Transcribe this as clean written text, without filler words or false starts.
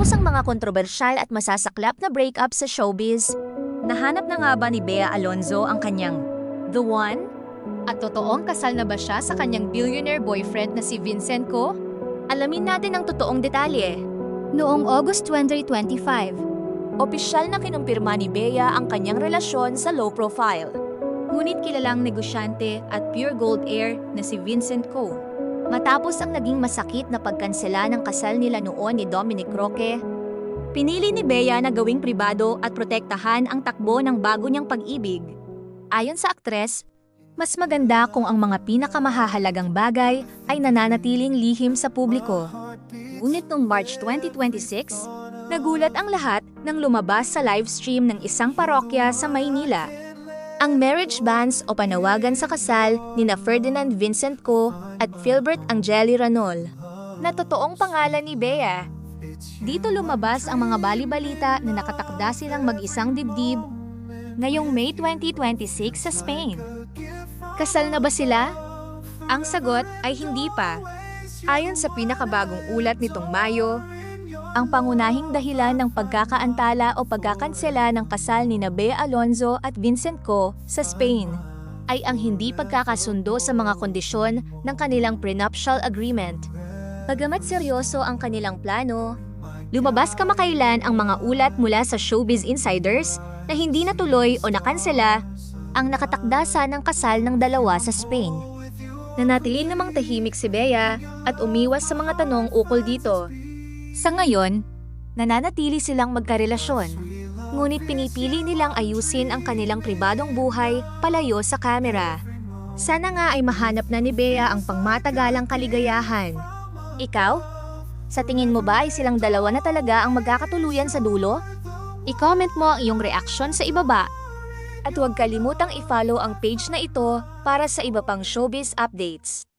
Matapos ang mga kontrobersyal at masasaklap na breakup sa showbiz, nahanap na nga ba ni Bea Alonzo ang kanyang the one? At totoong kasal na ba siya sa kanyang billionaire boyfriend na si Vincent Co? Alamin natin ang totoong detalye. Noong August 2025, opisyal na kinumpirma ni Bea ang kanyang relasyon sa low profile, ngunit kilalang negosyante at pure gold heir na si Vincent Co. Matapos ang naging masakit na pagkansela ng kasal nila noon ni Dominic Roque, pinili ni Bea na gawing pribado at protektahan ang takbo ng bago niyang pag-ibig. Ayon sa aktres, mas maganda kung ang mga pinakamahahalagang bagay ay nananatiling lihim sa publiko. Ngunit noong March 2026, nagulat ang lahat nang lumabas sa livestream ng isang parokya sa Maynila ang marriage bans o panawagan sa kasal nina Ferdinand Vincent Co at Philbert Angeli Ranol, na totoong pangalan ni Bea. Dito lumabas ang mga bali-balita na nakatakda silang mag-isang dibdib ngayong May 2026 sa Spain. Kasal na ba sila? Ang sagot ay hindi pa. Ayon sa pinakabagong ulat nitong Mayo, ang pangunahing dahilan ng pagkakaantala o pagkakansela ng kasal ni Bea Alonzo at Vincent Co sa Spain ay ang hindi pagkakasundo sa mga kondisyon ng kanilang prenuptial agreement. Bagamat seryoso ang kanilang plano, lumabas kamakailan ang mga ulat mula sa showbiz insiders na hindi natuloy o nakansela ang nakatakda sanang kasal ng dalawa sa Spain. Nanatili namang tahimik si Bea at umiwas sa mga tanong ukol dito. Sa ngayon, nananatili silang magkarelasyon, ngunit pinipili nilang ayusin ang kanilang pribadong buhay palayo sa kamera. Sana nga ay mahanap na ni Bea ang pangmatagalang kaligayahan. Ikaw? Sa tingin mo ba ay silang dalawa na talaga ang magkakatuluyan sa dulo? I-comment mo ang iyong reaksyon sa ibaba. At huwag kalimutang i-follow ang page na ito para sa iba pang showbiz updates.